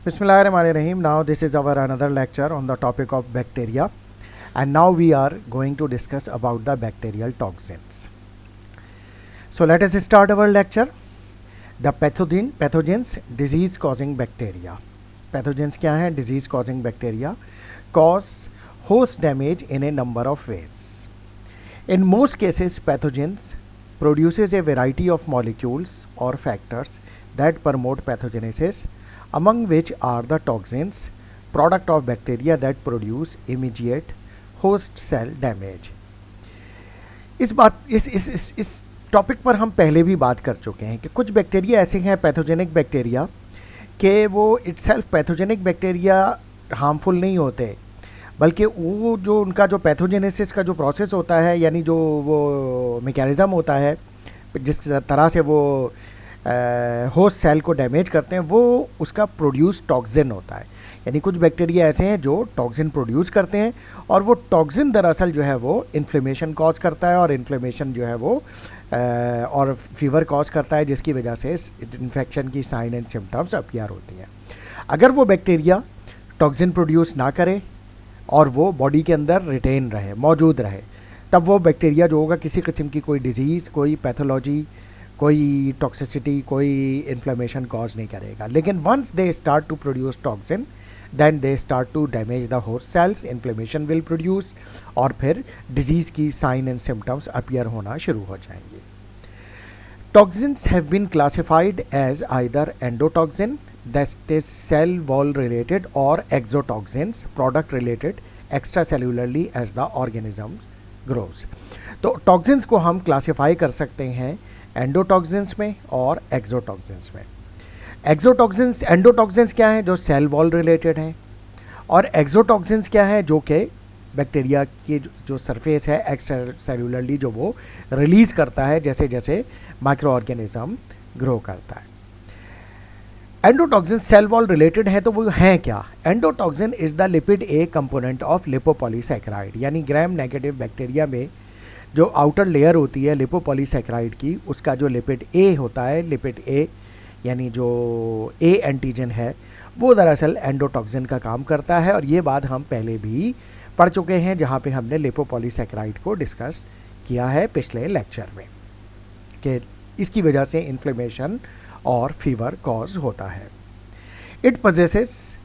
Bismillahirrahmanirrahim. Now this is our another lecture on the topic of bacteria, and now we are going to discuss about the bacterial toxins. So let us start our lecture. The pathogens disease causing bacteria. Pathogens क्या हैं? Disease causing bacteria cause host damage in a number of ways. In most cases, pathogens produces a variety of molecules or factors that promote pathogenesis, among which are the toxins, product of bacteria that produce immediate host cell damage. इस topic पर हम पहले भी बात कर चुके हैं कि कुछ बैक्टीरिया ऐसे हैं पैथोजेनिक बैक्टीरिया कि वो इटसेल्फ पैथोजेनिक बैक्टीरिया हार्मफुल नहीं होते, बल्कि वो जो उनका जो पैथोजेनेसिस का जो प्रोसेस होता है, यानी जो वो मैकेनिज़्म होता है जिस तरह से वो होस्ट सेल को डैमेज करते हैं, वो उसका प्रोड्यूस टॉक्सिन होता है. यानी कुछ बैक्टीरिया ऐसे हैं जो टॉक्सिन प्रोड्यूस करते हैं और वो टॉक्सिन दरअसल जो है वो इन्फ्लेमेशन कॉज करता है, और इन्फ्लेमेशन जो है वो और फीवर कॉज करता है, जिसकी वजह से इन्फेक्शन की साइन एंड सिम्टम्स अपीयर होती हैं. अगर वो बैक्टीरिया टॉक्सिन प्रोड्यूस ना करे और वो बॉडी के अंदर रिटेन रहे, मौजूद रहे, तब वो बैक्टीरिया जो होगा किसी किस्म की कोई डिजीज़, कोई पैथोलॉजी, कोई टॉक्सिसिटी, कोई इन्फ्लेमेशन कॉज नहीं करेगा. लेकिन once they start to produce toxin, then they start to damage the host cells, inflammation will produce, और फिर डिजीज़ की साइन एंड सिम्टम्स अपीयर होना शुरू हो जाएंगे. Toxins have been classified as either endotoxin, that is cell wall related, or exotoxins, product related extracellularly as the organism grows. तो toxins को हम क्लासीफाई कर सकते हैं एंडोटॉक्सिन्स में और एक्सोटॉक्सिन्स में. एक्सोटॉक्सिन्स, एंडोटॉक्सिन्स क्या हैं? जो सेल वॉल रिलेटेड हैं, और एक्सोटॉक्सिन्स क्या हैं? जो कि बैक्टीरिया की जो सरफेस है एक्स्ट्रा सेलुलरली जो वो रिलीज़ करता है जैसे जैसे माइक्रो ऑर्गेनिज्म ग्रो करता है. एंडोटॉक्सिन सेल वॉल रिलेटेड है, तो वो हैं क्या? Endotoxin is the lipid a component of lipopolysaccharide. यानी ग्राम नेगेटिव बैक्टीरिया में जो आउटर लेयर होती है लिपोपॉलीसैकेराइड की, उसका जो लिपिड ए होता है, लिपिड ए यानी जो ए एंटीजन है, वो दरअसल एंडोटॉक्सिन का काम करता है. और ये बात हम पहले भी पढ़ चुके हैं जहाँ पे हमने लिपोपॉलीसैकेराइड को डिस्कस किया है पिछले लेक्चर में, कि इसकी वजह से इन्फ्लेमेशन और फीवर कॉज होता है. It possesses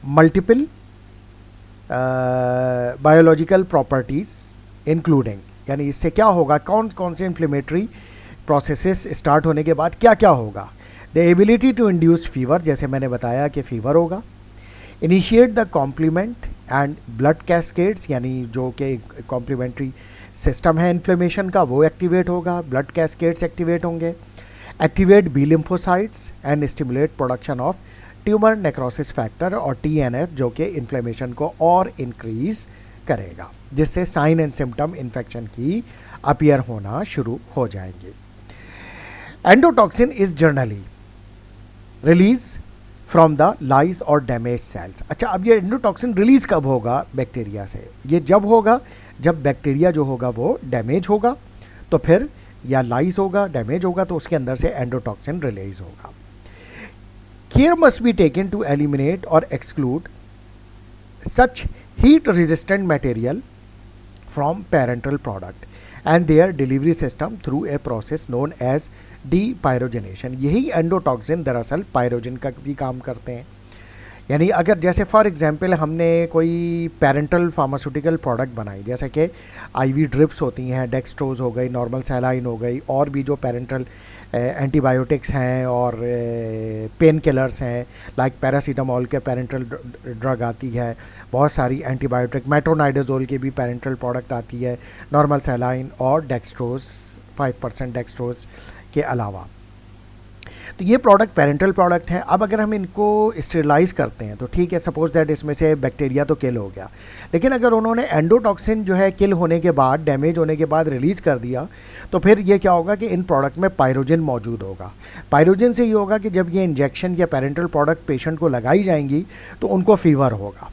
multiple biological properties including, यानी इससे क्या होगा, कौन कौन से इन्फ्लेमेटरी प्रोसेसेस स्टार्ट होने के बाद क्या क्या होगा. The ability to induce fever, जैसे मैंने बताया कि फीवर होगा. Initiate the complement and blood cascades, यानी जो कि कॉम्प्लीमेंट्री सिस्टम है इन्फ्लेमेशन का, वो एक्टिवेट होगा, ब्लड कैस्केड्स एक्टिवेट होंगे. Activate B lymphocytes and stimulate production of tumour necrosis factor और TNF, जो कि इन्फ्लेमेशन को और इंक्रीज करेगा, जिससे साइन एंड सिम्टम इन्फेक्शन की अपीयर होना शुरू हो जाएंगे. Endotoxin is generally release from the lies और डैमेज सेल्स. अच्छा, अब ये एंडोटॉक्सिन रिलीज कब होगा बैक्टीरिया से? ये जब होगा जब बैक्टीरिया जो होगा वो डैमेज होगा, तो फिर या लाइज होगा, डैमेज होगा, तो उसके अंदर से एंडोटॉक्सिन रिलीज होगा. Care must be taken to eliminate और exclude such heat resistant material from parental product and their delivery system through a process known as depyrogenation. यही एंडोटॉक्सिन दरअसल पायरोजन का भी काम करते हैं. यानी अगर जैसे फॉर एग्जांपल हमने कोई पेरेंटल फार्मास्यूटिकल प्रोडक्ट बनाई, जैसे कि IV ड्रिप्स होती हैं, डेक्सट्रोज हो गई, नॉर्मल सैलाइन हो गई, और भी जो पेरेंटल एंटीबायोटिक्स हैं और पेन किलर्स हैं, लाइक पैरासीटामोल के पेरेंटल ड्रग आती है, बहुत सारी एंटीबायोटिक, मेट्रोनाइडाजोल की भी पेरेंटल प्रोडक्ट आती है, नॉर्मल सैलाइन और डेक्सट्रोज 5% डेक्सट्रोज के अलावा. तो ये प्रोडक्ट पेरेंटल प्रोडक्ट हैं. अब अगर हम इनको स्टेरिलाइज करते हैं तो ठीक है, सपोज दैट इसमें से बैक्टीरिया तो किल हो गया, लेकिन अगर उन्होंने एंडोटॉक्सिन जो है किल होने के बाद, डैमेज होने के बाद रिलीज़ कर दिया, तो फिर ये क्या होगा कि इन प्रोडक्ट में पायरोजन मौजूद होगा. पायरोजन से ये होगा कि जब ये इंजेक्शन या पेरेंटल प्रोडक्ट पेशेंट को लगाई जाएंगी तो उनको फीवर होगा.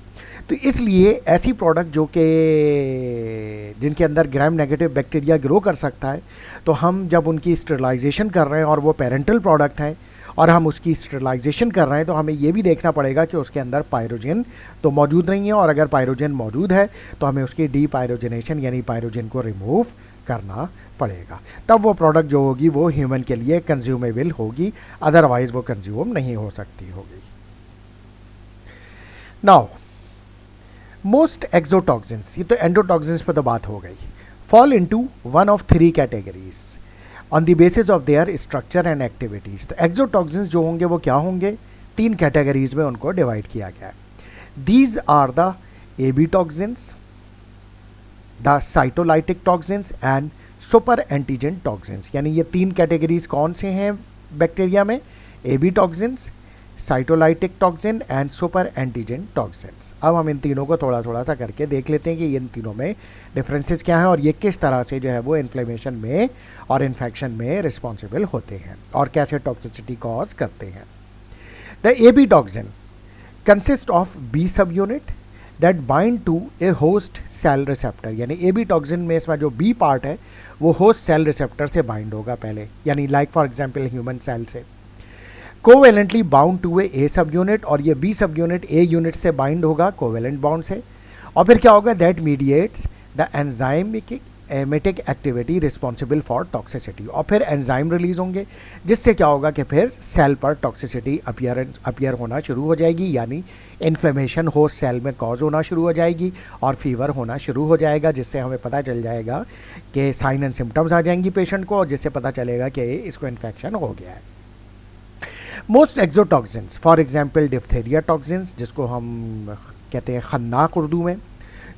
तो इसलिए ऐसी प्रोडक्ट जो कि जिनके अंदर ग्राम नेगेटिव बैक्टीरिया ग्रो कर सकता है, तो हम जब उनकी स्टेरिलाइजेशन कर रहे हैं और वो पेरेंटल प्रोडक्ट हैं और हम उसकी स्टेरिलाइजेशन कर रहे हैं तो हमें ये भी देखना पड़ेगा कि उसके अंदर पायरोजन तो मौजूद नहीं है, और अगर पायरोजन मौजूद है तो हमें उसकी डीपायरोजनेशन यानी पायरोजन को रिमूव करना पड़ेगा, तब वो प्रोडक्ट जो होगी वो ह्यूमन के लिए कंज्यूमेबल होगी, अदरवाइज वो कंज्यूम नहीं हो सकती होगी। नाउ मोस्ट एक्सोटॉक्सिन्स, ये तो एंडोटॉक्सिन्स पे तो बात हो गई, fall into one of three categories on the basis of their structure and activities. तो एक्सोटॉक्सिन्स जो होंगे वो क्या होंगे, तीन कैटेगरीज में उनको डिवाइड किया गया है। These are the AB toxins, the cytolytic toxins and super antigen toxins. यानी ये तीन कैटेगरीज कौन से हैं बैक्टीरिया में, AB toxins, cytolytic toxin and super antigen toxins. अब हम इन तीनों को थोड़ा थोड़ा सा करके देख लेते हैं कि इन तीनों में डिफरेंसेस क्या हैं और ये किस तरह से जो है वो इन्फ्लेमेशन में और इन्फेक्शन में रिस्पॉन्सिबल होते हैं और कैसे टॉक्सिसिटी कॉज करते हैं। The AB toxin consist of B sub unit that bind to a host cell receptor. यानी एबी टॉक्सिन में इसमें जो बी पार्ट है वो होस्ट सेल रिसेप्टर से बाइंड होगा पहले, यानी like for example human cell से। Covalently bound to a sub unit, और ये B sub unit A unit से बाइंड होगा कोवेलेंट बॉन्ड से, और फिर क्या होगा, that mediates the enzymatic activity responsible for toxicity. और फिर एंजाइम रिलीज होंगे जिससे क्या होगा कि फिर सेल पर टॉक्सिसिटी अपियर होना शुरू हो जाएगी, यानी इन्फ्लेमेशन होस्ट सेल में कॉज होना शुरू हो जाएगी और फीवर होना शुरू हो जाएगा, जिससे हमें पता चल जाएगा कि साइन एंड सिम्टम्स आ जाएंगी पेशेंट को, और जिससे पता चलेगा कि इसको इन्फेक्शन हो गया है। Most exotoxins for example diphtheria toxins, जिसको हम कहते हैं खन्नाक उर्दू में,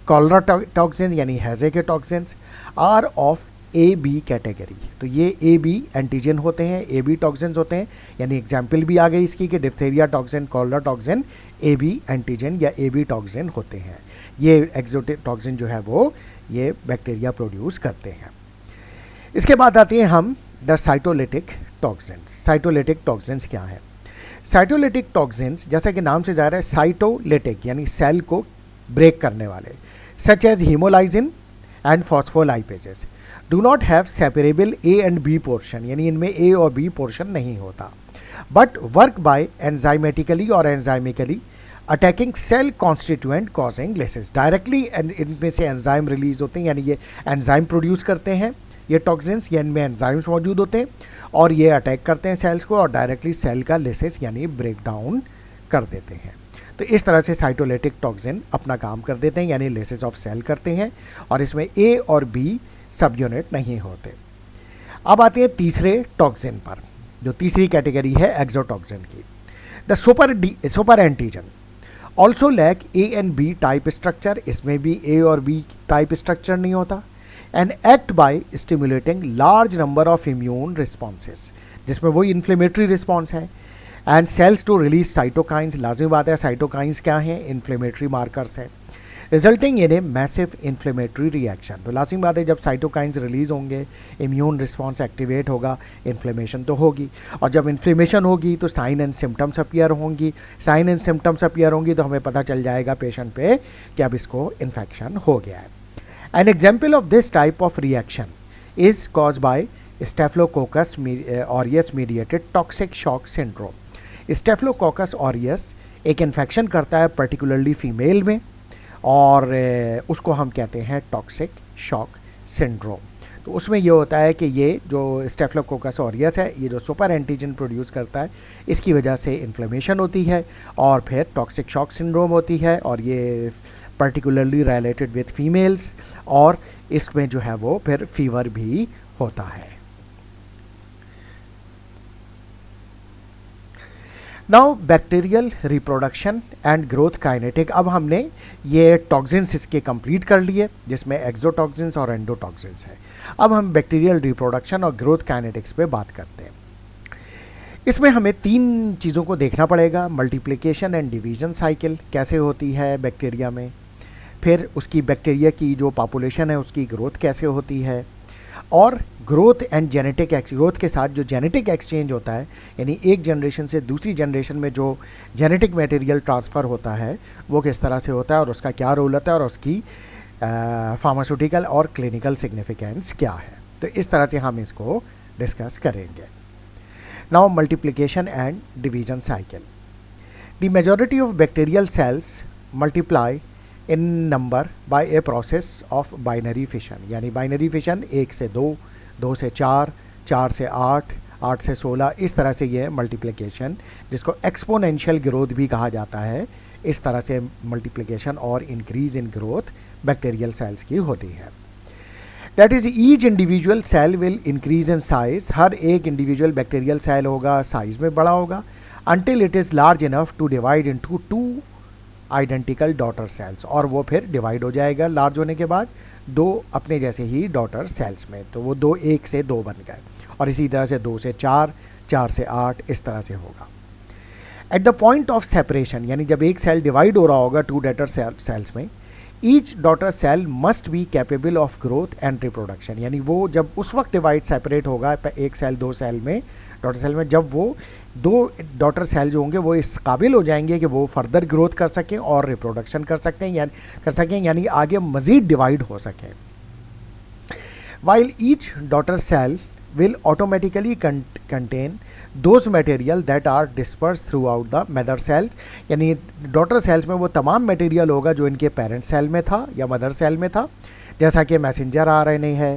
कॉलरा टॉक्सिन्स यानी हैजे के toxins, are of A B category. तो ये ए बी एंटीजन होते हैं, ए बी टॉक्सिन्स होते हैं, यानी एग्जाम्पल भी आ गई इसकी कि diphtheria toxin, cholera toxin A B antigen या ए बी टॉक्सिन होते हैं। ये एक्सोटॉक्सिन जो है वो ये बैक्टीरिया प्रोड्यूस करते हैं। इसके बाद आते हैं हम the cytolytic toxins. Cytolytic toxins क्या है? साइटोलिटिक टॉक्सिन्स जैसा कि नाम से जा रहा है साइटोलिटिक यानी सेल को ब्रेक करने वाले, such as hemolysin and phospholipases, do not have separable A and B portion, यानी इनमें ए और बी पोर्शन नहीं होता, बट वर्क बाय एंजाइमेटिकली और enzymically attacking cell constituent causing lysis. Directly इनमें से एंजाइम रिलीज होते हैं, यानी ये एंजाइम प्रोड्यूस करते हैं ये टॉक्सिन्स, या इनमें एंजाइम्स मौजूद होते हैं और ये अटैक करते हैं सेल्स को और डायरेक्टली सेल का लिसिस यानी ब्रेक डाउन कर देते हैं। तो इस तरह से साइटोलिटिक टॉक्सिन अपना काम कर देते हैं, यानी लिसिस ऑफ सेल करते हैं, और इसमें ए और बी सब यूनिट नहीं होते। अब आते हैं तीसरे टॉक्सिन पर, जो तीसरी कैटेगरी है एक्सोटॉक्सिन की। The super antigen also lack A and B type structure, इसमें भी ए और बी टाइप स्ट्रक्चर नहीं होता, and act by stimulating large number of immune responses, जिसमें वही इन्फ्लेमेटरी रिस्पॉन्स है, and cells to release cytokines. लाजिमी बात है, साइटोकाइंस क्या हैं? इन्फ्लेमेटरी मार्कर्स हैं, resulting in a massive inflammatory reaction. तो लाजिमी बात है, जब साइटोकाइंस रिलीज होंगे, इम्यून रिस्पॉन्स एक्टिवेट होगा, इन्फ्लेमेशन तो होगी, और जब इन्फ्लेमेशन होगी तो साइन एंड सिम्टम्स अपीयर होंगी। साइन एंड सिम्टम्स अपीयर होंगी तो हमें पता चल जाएगा पेशेंट पे कि अब इसको इन्फेक्शन हो गया है। An example of this type of reaction is caused by Staphylococcus aureus mediated toxic shock syndrome. Staphylococcus aureus एक इन्फेक्शन करता है पर्टिकुलरली फीमेल में, और उसको हम कहते हैं टॉक्सिक शॉक सिंड्रोम। तो उसमें ये होता है कि ये जो स्टेफिलोकोकस ऑरियस है, ये जो सुपर एंटीजन प्रोड्यूस करता है, इसकी वजह से इन्फ्लेमेशन होती है और फिर टॉक्सिक शॉक सिंड्रोम होती है, और ये पर्टिकुलरली रिलेटेड विथ फीमेल्स, और इसमें जो है वो फिर फीवर भी होता है। Now bacterial reproduction and growth kinetic. अब हमने ये टॉक्सिन्स इसके कंप्लीट कर लिए, जिसमें एक्सोटॉक्सिन्स और एंडोटॉक्सिन्स है। अब हम बैक्टीरियल रिप्रोडक्शन और ग्रोथ काइनेटिक्स पे बात करते हैं। इसमें हमें तीन चीज़ों को देखना पड़ेगा। मल्टीप्लिकेशन एंड डिवीजन साइकिल कैसे होती है बैक्टीरिया में, फिर उसकी बैक्टीरिया की जो पॉपुलेशन है उसकी ग्रोथ कैसे होती है, और ग्रोथ एंड जेनेटिक ग्रोथ के साथ जो जेनेटिक एक्सचेंज होता है, यानी एक जनरेशन से दूसरी जनरेशन में जो जेनेटिक मटेरियल ट्रांसफ़र होता है वो किस तरह से होता है और उसका क्या रोल होता है, और उसकी फार्मास्यूटिकल और क्लिनिकल सिग्निफिकेंस क्या है। तो इस तरह से हम इसको डिस्कस करेंगे। Now multiplication and division cycle. The majority of bacterial cells multiply in number by a process of binary fission. यानी binary fission 1 से 2, 2 से 4, 4 से 8, 8 से 16, इस तरह से ये मल्टीप्लिकेशन, जिसको एक्सपोनेंशियल ग्रोथ भी कहा जाता है, इस तरह से मल्टीप्लिकेशन और increase in growth bacterial cells की होती है. That is each individual cell will increase in size. हर एक इंडिविजुअल बैक्टीरियल सेल होगा साइज में बड़ा होगा until it is large enough to divide into two identical daughter cells. और वो फिर डिवाइड हो जाएगा लार्ज होने के बाद दो अपने जैसे ही डॉटर सेल्स में. तो वो 2 1 से 2 बन गए और इसी तरह से 2 से 4, 4 से 8, इस तरह से होगा. At the point of separation, यानी जब एक सेल डिवाइड हो रहा होगा 2 डॉटर सेल्स में, each daughter cell must be capable of growth and reproduction. यानी वो जब उस वक्त डिवाइड सेपरेट होगा एक सेल 2 सेल में, डॉटर सेल में, जब वो 2 डॉटर सेल जो होंगे वो इस काबिल हो जाएंगे कि वो फर्दर ग्रोथ कर सकें और रिप्रोडक्शन कर सकें, यानी आगे मज़ीद डिवाइड हो सकें. While each daughter cell will automatically contain those material that are disperse throughout the mother cells. यानी डॉटर सेल्स में वो तमाम मटेरियल होगा जो इनके पेरेंट सेल में था या मदर सेल में था, जैसा कि मैसेंजर आरएनए है,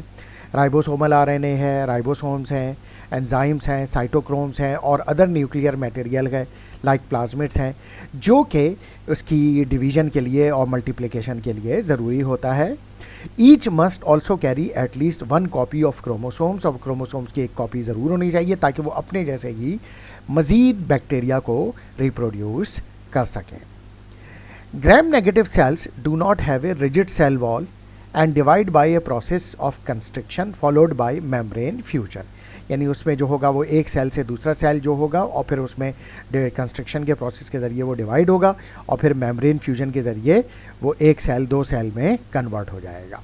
राइबोसोमल आरएनए है, राइबोसोम्स हैं, एंजाइम्स हैं, साइटोक्रोम्स हैं और अदर न्यूक्लियर मटेरियल है लाइक प्लाज्मिड्स हैं, जो कि उसकी डिवीजन के लिए और मल्टीप्लिकेशन के लिए ज़रूरी होता है. Each must also carry at least 1 copy of chromosomes. और क्रोमोसोम्स की एक कॉपी ज़रूर होनी चाहिए ताकि वो अपने जैसे ही मज़ीद बैक्टीरिया को रिप्रोड्यूस कर सकें. Gram negative cells do not have a rigid cell wall and divide by a process of construction followed by membrane fusion. यानी उसमें जो होगा वो एक सेल से दूसरा सेल जो होगा और फिर उसमें कंस्ट्रक्शन के प्रोसेस के ज़रिए वो डिवाइड होगा और फिर मेम्ब्रेन फ्यूजन के ज़रिए वो एक सेल 2 सेल में कन्वर्ट हो जाएगा.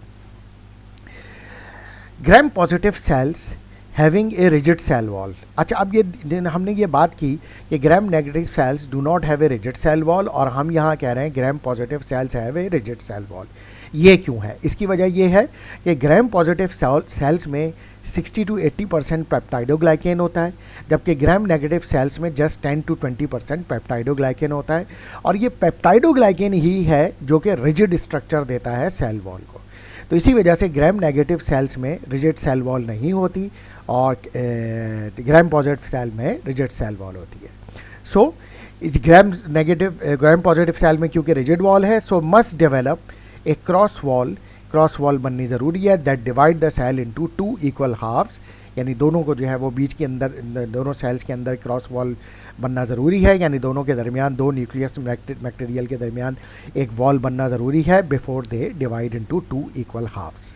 Gram positive cells having a rigid cell wall. अच्छा, अब ये हमने ये बात की कि gram negative cells do not have a rigid cell wall और हम यहाँ कह रहे हैं gram positive cells have a rigid cell wall. ये क्यों है? इसकी वजह ये है कि ग्राम पॉजिटिव सेल्स में 60 to 80% पेप्टाइडोग्लाइकेन होता है, जबकि ग्राम नेगेटिव सेल्स में जस्ट 10 to 20% पेप्टाइडोग्लाइकेन होता है. और ये पेप्टाइडोग्लाइकेन ही है जो कि रिजिड स्ट्रक्चर देता है सेल वॉल को. तो इसी वजह से ग्राम नेगेटिव सेल्स में रिजिड सेल वॉल नहीं होती और ग्राम पॉजिटिव सेल में रिजिड सेल वॉल होती है. सो इस ग्राम पॉजिटिव सेल में क्योंकि रिजिड वॉल है, so must develop a cross wall बननी ज़रूरी है that divide the cell into 2 equal halves. यानी दोनों को जो है वो बीच के अंदर दोनों सेल्स के अंदर क्रॉस वॉल बनना ज़रूरी है, यानी दोनों के दरमियान 2 न्यूक्लियस मटेरियल के दरमियान एक वॉल बनना ज़रूरी है before they divide into 2 equal halves.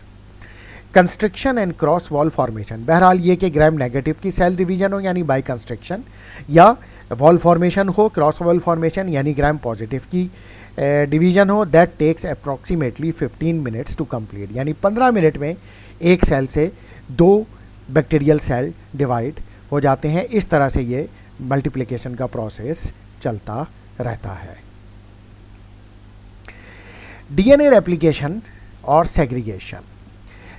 Construction and cross wall formation, बहरहाल ये कि ग्राम नेगेटिव की सेल डिवीजन हो यानी बाय कंस्ट्रक्शन, या वॉल फॉर्मेशन हो क्रॉस वॉल फॉर्मेशन यानी ग्राम पॉजिटिव की डिवीजन हो, that takes approximately 15 minutes to complete. यानी 15 मिनट में एक सेल से 2 बैक्टीरियल सेल डिवाइड हो जाते हैं. इस तरह से ये मल्टीप्लिकेशन का प्रोसेस चलता रहता है. डीएनए रेप्लिकेशन और segregation.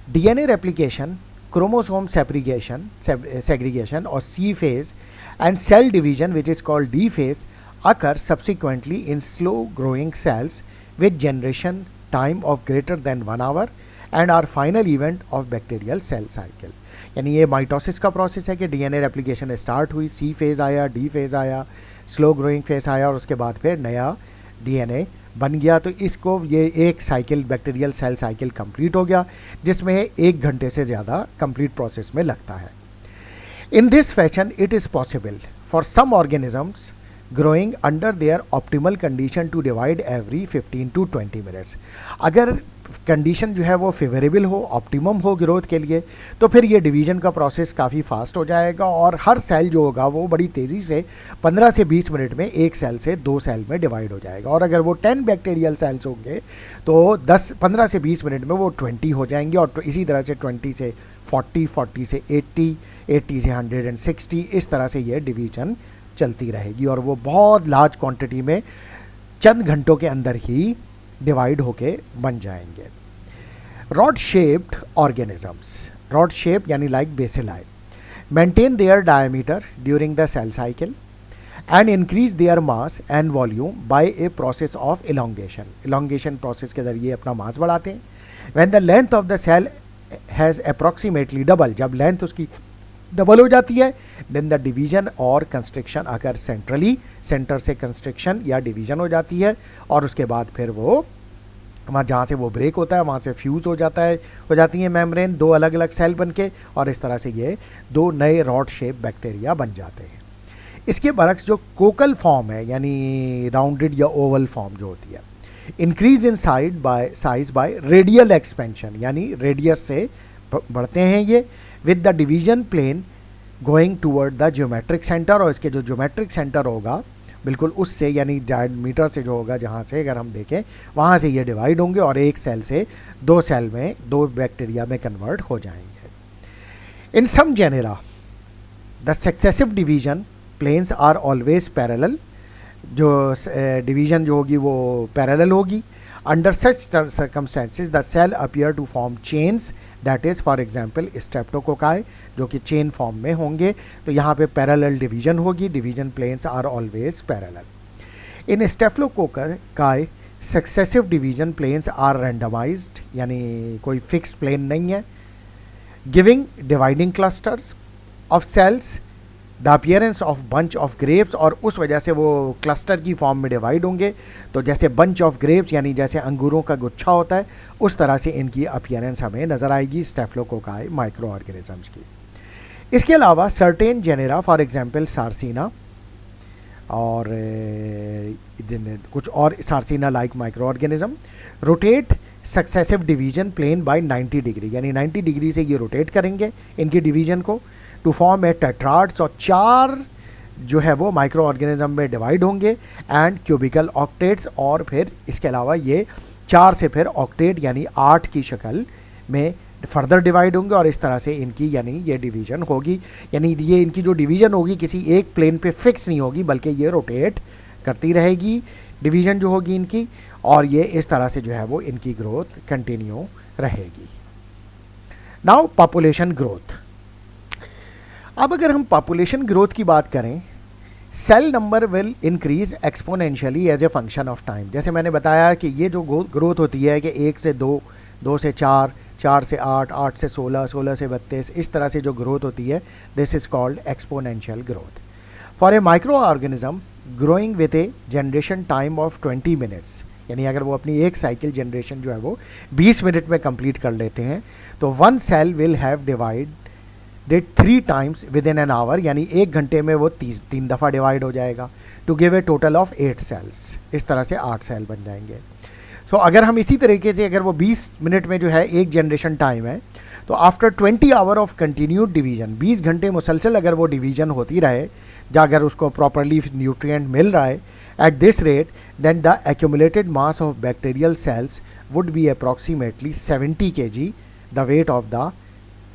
DNA replication, chromosome segregation और सी phase and cell division, which is called D phase, occur subsequently in slow growing cells with generation time of greater than 1 hour and are final event of bacterial cell cycle. यानी ये mitosis का process है कि DNA replication start हुई, सी phase आया, D phase आया, slow growing phase आया और उसके बाद फिर नया डीएनए बन गया. तो इसको ये एक cycle bacterial cell cycle complete हो गया जिसमें 1 घंटे से ज़्यादा कंप्लीट प्रोसेस में लगता है. In this fashion, it is possible for some organisms growing under their optimal condition to divide every 15 to 20 minutes. अगर कंडीशन जो है वो फेवरेबल हो, ऑप्टिमम हो ग्रोथ के लिए, तो फिर ये डिवीजन का प्रोसेस काफ़ी फास्ट हो जाएगा और हर सेल जो होगा वो बड़ी तेज़ी से 15 से 20 मिनट में एक सेल से 2 सेल में डिवाइड हो जाएगा. और अगर वो 10 बैक्टीरियल सेल्स होंगे तो 15 से 20 मिनट में वो 20 हो जाएंगे और इसी तरह से 20 से 40, 40 से 80, 80 से 160, इस तरह से ये डिवीजन चलती रहेगी और वो बहुत लार्ज क्वांटिटी में चंद घंटों के अंदर ही डिवाइड होके बन जाएंगे. Rod shaped organisms, rod shape यानी like bacilli. maintain their diameter during the cell cycle and increase their mass and volume by a process of elongation. Elongation process के जरिए अपना मास बढ़ाते हैं. When the length of the cell has approximately double, जब length उसकी double हो जाती है, देन द डिवीजन और कंस्ट्रक्शन अगर सेंट्रली, सेंटर से कंस्ट्रक्शन या डिवीजन हो जाती है और उसके बाद फिर वो वहाँ जहाँ से वो ब्रेक होता है वहाँ से फ्यूज़ हो जाता है, हो जाती है मेम्ब्रेन, दो अलग अलग सेल बन के, और इस तरह से ये दो नए रॉड शेप बैक्टीरिया बन जाते हैं. इसके बरक्स जो कोकल फॉर्म है यानी राउंडेड या ओवल फॉर्म जो होती है, increase in size by radial expansion, यानी रेडियस से बढ़ते हैं ये, with the division plane going toward the geometric centre, और इसके जो ज्योमेट्रिक सेंटर होगा बिल्कुल उससे यानी डायमीटर से जो होगा जहाँ से अगर हम देखें वहाँ से ये डिवाइड होंगे और एक सेल से दो सेल में, दो बैक्टीरिया में कन्वर्ट हो जाएंगे. In some genera the successive division planes are always parallel, जो डिवीजन जो होगी वो पैरेलल होगी. Under such circumstances the cell appear to form chains, that is for example streptococci जो कि चेन फॉर्म में होंगे, तो यहाँ पे पैरेलल डिवीजन होगी. Division planes are always parallel. In staphylococci successive division planes are randomized, यानी कोई फिक्स प्लेन नहीं है, giving dividing clusters of sales, the appearance of bunch of grapes, और उस वजह से वो क्लस्टर की फॉर्म में डिवाइड होंगे. तो जैसे बंच ऑफ ग्रेप्स यानी जैसे अंगूरों का गुच्छा होता है उस तरह से इनकी अपीयरेंस हमें नज़र आएगी स्टेफ्लोकोकाई माइक्रो ऑर्गेनिजम्स की. इसके अलावा certain genera for example sarcina और कुछ और sarcina like microorganism rotate successive division plane by 90 degree, यानी 90 डिग्री से ये रोटेट करेंगे इनकी डिवीजन को टू फॉर्म ए टेट्राड्स, और चार जो है वो माइक्रो ऑर्गेनिज्म में डिवाइड होंगे, एंड क्यूबिकल ऑक्टेट्स, और फिर इसके अलावा ये चार से फिर ऑक्टेट यानी 8 की शक्ल में फर्दर डिवाइड होंगे, और इस तरह से इनकी यानी ये डिवीजन होगी. यानी ये इनकी जो डिवीजन होगी किसी एक प्लेन पे फिक्स नहीं होगी बल्कि ये रोटेट करती रहेगी डिवीजन जो होगी इनकी, और ये इस तरह से जो है वो इनकी ग्रोथ कंटिन्यू रहेगी. Now population growth. अब अगर हम पॉपुलेशन ग्रोथ की बात करें, cell number will increase exponentially as a function of time. जैसे मैंने बताया कि ये जो ग्रोथ होती है कि 1 से 2, 2 से 4, 4 से 8, 8 से 16, 16 से 32, इस तरह से जो ग्रोथ होती है this is called exponential growth. For a micro organism growing with A generation time of 20 minutes, यानी अगर वो अपनी एक साइकिल जनरेशन जो है वो 20 मिनट में कंप्लीट कर लेते हैं, तो one cell will have divided 3 times within an hour, यानी एक घंटे में वो 3 दफ़ा डिवाइड हो जाएगा, to give a total of 8 cells. इस तरह से 8 सेल बन जाएंगे. सो अगर हम इसी तरीके से अगर वो 20 मिनट में जो है एक जनरेशन टाइम है, तो after 20 hour of continued division, 20 घंटे मुसलसल अगर वो डिवीजन होती रहे, या अगर उसको प्रॉपरली न्यूट्रिएंट मिल रहा है at this rate, then the accumulated mass of bacterial cells would be approximately 70 kg, the weight of the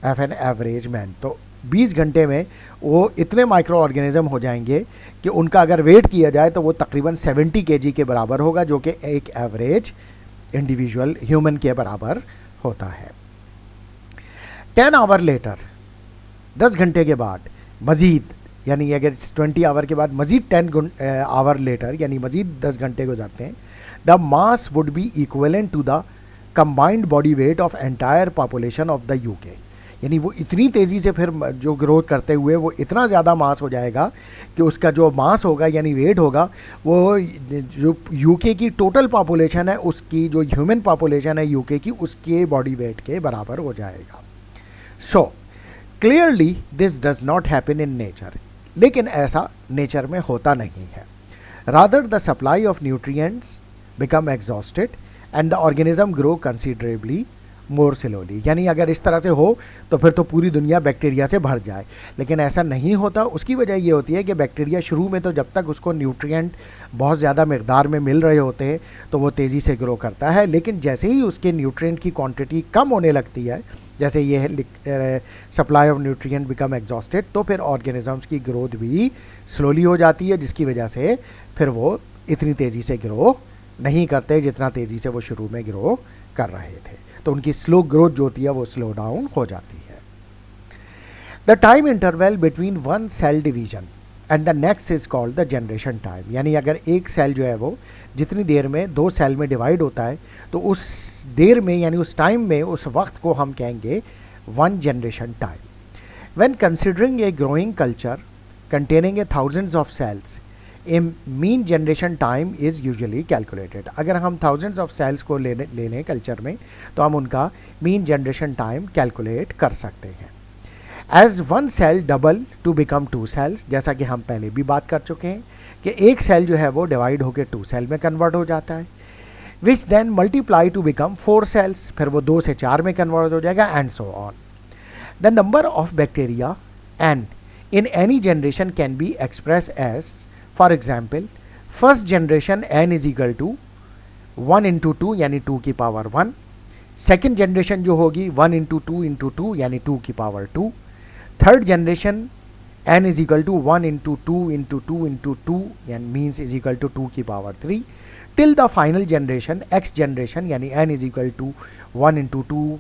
an average man. तो 20 घंटे में वो इतने माइक्रो ऑर्गेनिज्म हो जाएंगे कि उनका अगर वेट किया जाए तो वो तकरीबन 70 kg के बराबर होगा, जो कि एक एवरेज इंडिविजुअल ह्यूमन के बराबर होता है. 10 आवर लेटर, 10 घंटे के बाद मज़ीद, यानी अगर 20 आवर के बाद मज़ीद 10 आवर लेटर यानी मज़ीद 10 घंटे गुजरते हैं, the mass would be equivalent to the combined body weight of entire population of the UK. यानी वो इतनी तेज़ी से फिर जो ग्रोथ करते हुए वो इतना ज़्यादा मास हो जाएगा कि उसका जो मास होगा यानी वेट होगा वो जो यूके की टोटल पॉपुलेशन है उसकी, जो ह्यूमन पॉपुलेशन है यूके की, उसके बॉडी वेट के बराबर हो जाएगा. So clearly this does not happen in nature, लेकिन ऐसा नेचर में होता नहीं है. Rather the supply of nutrients become exhausted and the organism grow considerably more slowly. यानी अगर इस तरह से हो तो फिर तो पूरी दुनिया बैक्टीरिया से भर जाए, लेकिन ऐसा नहीं होता. उसकी वजह ये होती है कि बैक्टीरिया शुरू में तो जब तक उसको न्यूट्रिएंट बहुत ज़्यादा मकदार में मिल रहे होते हैं तो वो तेज़ी से ग्रो करता है, लेकिन जैसे ही उसके न्यूट्रिएंट की क्वांटिटी कम होने लगती है, जैसे ये supply of nutrient become exhausted, तो फिर ऑर्गेनिजम्स की ग्रोथ भी स्लोली हो जाती है, जिसकी वजह से फिर वो इतनी तेज़ी से ग्रो नहीं करते जितना तेज़ी से वो शुरू में ग्रो कर रहे थे. तो उनकी स्लो ग्रोथ जो होती है वो स्लो डाउन हो जाती है. The time interval between one cell division and the next is called the generation time. यानी अगर एक सेल जो है वो जितनी देर में दो सेल में डिवाइड होता है तो उस देर में यानी उस टाइम में उस वक्त को हम कहेंगे one generation time. When considering a growing culture containing a thousands of cells, a mean generation time is usually calculated। अगर हम thousands of cells को लेने कल्चर में तो हम उनका mean generation time calculate कर सकते हैं। As one cell double to become two cells, जैसा कि हम पहले भी बात कर चुके हैं कि एक सेल जो है वो डिवाइड होकर टू सेल में कन्वर्ट हो जाता है, which then multiply to become four cells, फिर वो 2 से 4 में कन्वर्ट हो जाएगा and so on। The number of bacteria and in any generation can be expressed as, for example, first generation n is equal to 1 into 2 यानी 2 की power 1, second generation जो होगी 1 into 2 into 2 यानी 2 की power 2, third generation n is equal to 1 into 2 into 2 into 2 यानी means is equal to 2 की power 3, till the final generation x generation यानी n is equal to 1 into 2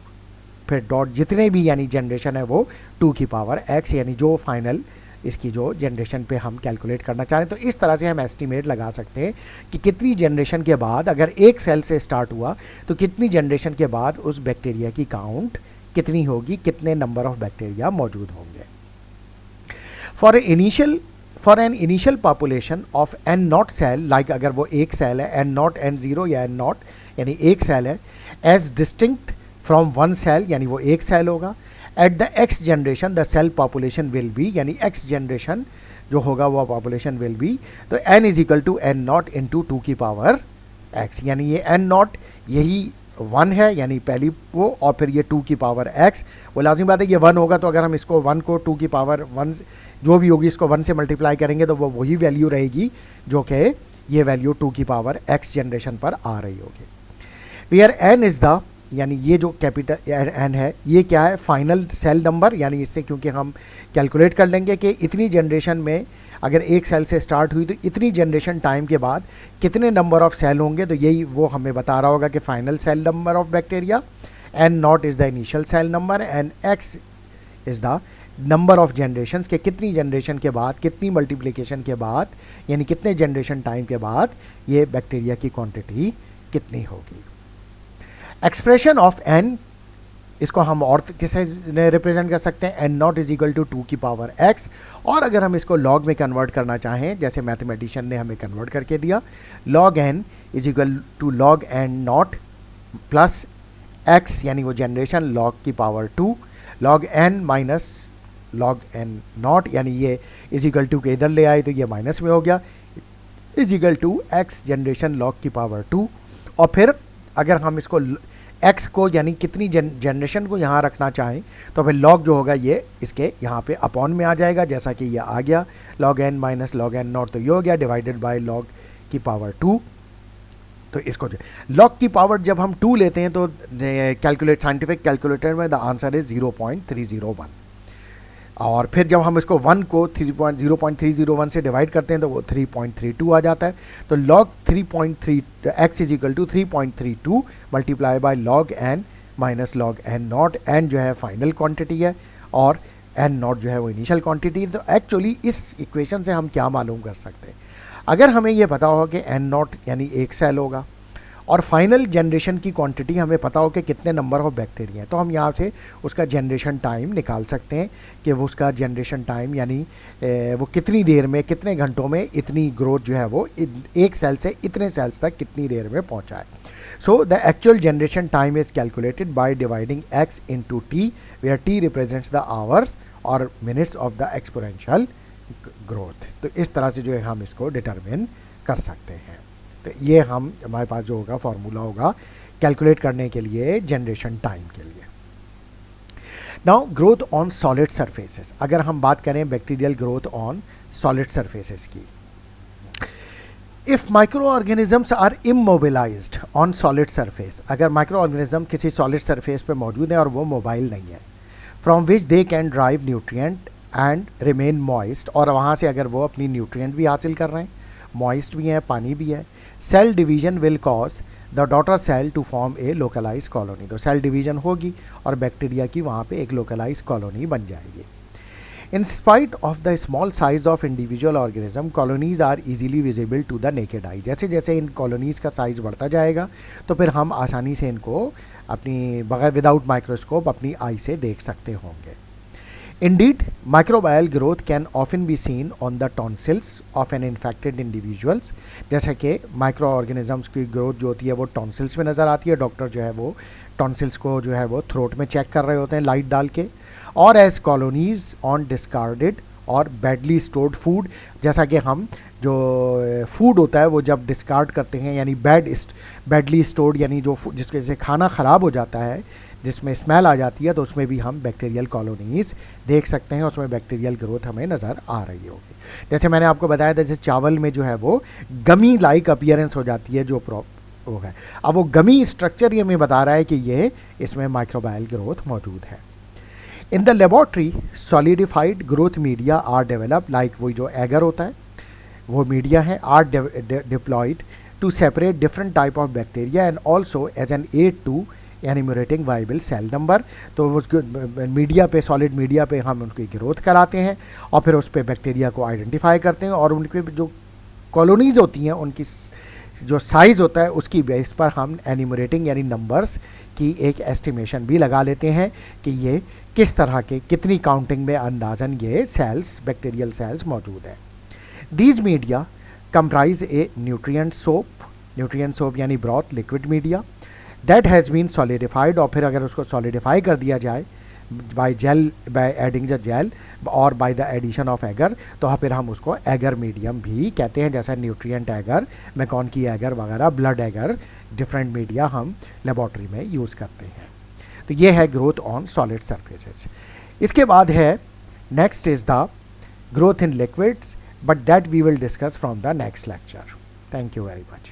फिर dot जितने भी यानी जनरेशन है वो 2 की पावर x यानी जो फाइनल इसकी जो जनरेशन पे हम कैलकुलेट करना चाह रहे हैं। तो इस तरह से हम एस्टिमेट लगा सकते हैं कि कितनी जनरेशन के बाद अगर एक सेल से स्टार्ट हुआ तो कितनी जनरेशन के बाद उस बैक्टीरिया की काउंट कितनी होगी, कितने नंबर ऑफ बैक्टीरिया मौजूद होंगे। For an initial population of N naught cell, like अगर वो एक सेल है एन नॉट एन ज़ीरो या एन नॉट यानी एक सेल है, as distinct from one cell यानी वो एक सेल होगा, at the X generation the cell population will be यानी एक्स जनरेशन जो होगा वो पॉपुलेशन विल बी, तो N is equal to N naught into 2 की पावर एक्स, यानी ये एन नॉट यही 1 है यानी पहली वो, और फिर ये 2 की पावर एक्स, वो लाजिम बात है ये 1 होगा तो अगर हम इसको 1 को 2 की पावर 1 जो भी होगी इसको 1 से मल्टीप्लाई करेंगे तो वो वही वैल्यू रहेगी जो कि ये वैल्यू 2 की पावर एक्स जनरेशन पर आ रही होगी। वेयर एन इज़ द यानी ये जो कैपिटल एन है ये क्या है, फाइनल सेल नंबर, यानी इससे क्योंकि हम कैलकुलेट कर लेंगे कि इतनी जनरेशन में अगर एक सेल से स्टार्ट हुई तो इतनी जनरेशन टाइम के बाद कितने नंबर ऑफ सेल होंगे, तो यही वो हमें बता रहा होगा कि final cell number of bacteria, N naught is the initial cell number and X is the number of generations के कितनी जनरेशन के बाद कितनी मल्टीप्लिकेशन के बाद यानी कितने जनरेशन टाइम के बाद ये बैक्टीरिया की क्वांटिटी कितनी होगी। एक्सप्रेशन ऑफ एन इसको हम और किसे रिप्रेजेंट कर सकते हैं, N naught is equal to 2 की पावर एक्स, और अगर हम इसको लॉग में कन्वर्ट करना चाहें जैसे मैथमेटिशियन ने हमें कन्वर्ट करके दिया, log N is equal to log N naught plus X यानी वो जनरेशन लॉग की power 2, log N minus log N naught यानी ये इज इक्वल टू के इधर ले आए तो ये माइनस में हो गया, is equal to X generation log की पावर 2, और फिर अगर हम इसको x को यानी कितनी जनरेशन को यहाँ रखना चाहें तो फिर log जो होगा ये इसके यहाँ पे अपॉन में आ जाएगा, जैसा कि ये आ गया log n minus log n not, तो ये हो गया डिवाइडेड बाय log की पावर 2। तो इसको log की पावर जब हम 2 लेते हैं तो कैलकुलेट साइंटिफिक कैलकुलेटर में द आंसर इज 0.301, और फिर जब हम इसको 1 को 0.301 से डिवाइड करते हैं तो वो 3.32 आ जाता है। तो log 3.3 x is equal to 3.32 multiply by log n minus log n naught, n जो है फाइनल क्वांटिटी है और n नॉट जो है वो इनिशियल क्वांटिटी है। तो एक्चुअली इस इक्वेशन से हम क्या मालूम कर सकते हैं, अगर हमें ये पता हो कि n नॉट यानी एक सेल होगा और फाइनल जनरेशन की क्वांटिटी हमें पता हो कि कितने नंबर ऑफ बैक्टीरिया हैं, तो हम यहाँ से उसका जनरेशन टाइम निकाल सकते हैं कि वो उसका जनरेशन टाइम यानी वो कितनी देर में कितने घंटों में इतनी ग्रोथ जो है वो एक सेल से इतने सेल्स तक कितनी देर में पहुँचा है। So the actual generation time is calculated by dividing x into T, where t represents the hours और minutes of the exponential growth. तो इस तरह से जो है हम इसको डिटरमिन कर सकते हैं। तो ये हम हमारे पास जो होगा फार्मूला होगा कैलकुलेट करने के लिए जनरेशन टाइम के लिए। Now growth on solid surfaces, अगर हम बात करें bacterial growth on solid surfaces की, if microorganisms are immobilized on solid surface, अगर माइक्रो ऑर्गेनिज्म किसी सॉलिड सरफेस पे मौजूद है और वो मोबाइल नहीं है, from which they can drive nutrient and remain moist, और वहाँ से अगर वो अपनी न्यूट्रिएंट भी हासिल कर रहे हैं, मॉइस्ट भी है, पानी भी है, cell division will cause the daughter cell to form a localize colony, तो सेल डिवीजन होगी और बैक्टीरिया की वहाँ पे एक लोकलाइज कॉलोनी बन जाएगी। In spite of the small size of individual organism, colonies are easily visible to the naked eye. जैसे जैसे इन कॉलोनीज का साइज बढ़ता जाएगा तो फिर हम आसानी से इनको अपनी बगैर विदाउट माइक्रोस्कोप अपनी आई से देख सकते होंगे. Indeed, microbial growth can often be seen on the tonsils of an infected individuals. जैसे कि माइक्रो ऑर्गेनिजम्स की ग्रोथ जो होती है वो टॉन्सिल्स में नज़र आती है. डॉक्टर जो है वो टॉन्सिल्स को जो है वो थ्रोट में चेक कर रहे होते हैं लाइट डाल के. और एज कॉलोनीज ऑन डिस्कार्डेड और बैडली स्टोर्ड फूड, जैसा कि हम जो फूड होता है वो जब डिस्कार्ड करते हैं यानी बैडली स्टोर्ड यानी जो जिसके से खाना ख़राब हो जाता है जिसमें स्मेल आ जाती है तो उसमें भी हम बैक्टीरियल कॉलोनीज देख सकते हैं. उसमें बैक्टीरियल ग्रोथ हमें नज़र आ रही होगी. जैसे मैंने आपको बताया था, जैसे चावल में जो है वो गमी लाइक अपीयरेंस हो जाती है जो वो है. अब वो गमी स्ट्रक्चर ये हमें बता रहा है कि ये इसमें माइक्रोबायल ग्रोथ मौजूद है. In the laboratory solidified growth media are develop, like वही जो एगर होता है वो मीडिया है, are deployed to separate different type of bacteria and also as an aid to enumerating viable cell number. तो उस मीडिया पे, सॉलिड मीडिया पे हम उनकी ग्रोथ कराते हैं और फिर उस पर बैक्टीरिया को आइडेंटिफाई करते हैं और उनके जो कॉलोनीज होती हैं उनकी जो साइज़ होता है उसकी बेस पर हम एनिमरेटिंग यानी नंबर्स की एक एस्टिमेशन भी लगा लेते हैं कि ये किस तरह के कितनी काउंटिंग में अंदाजन ये सेल्स बैक्टीरियल सेल्स मौजूद हैं. These media comprise a nutrient soup यानी broth liquid media that has been solidified. और फिर अगर उसको सॉलिडिफाई कर दिया जाए बाय एडिंग द जेल और by the addition of agar तो फिर हम उसको एगर मीडियम भी कहते हैं. जैसा न्यूट्रिएंट एगर, मैकॉन की एगर वगैरह, ब्लड एगर, डिफरेंट मीडिया हम लेबॉर्ट्री में यूज़ करते हैं. तो ये है ग्रोथ ऑन सॉलिड सरफेसेस. इसके बाद है next is the growth in liquids, but that we will discuss from the next lecture. Thank you very much.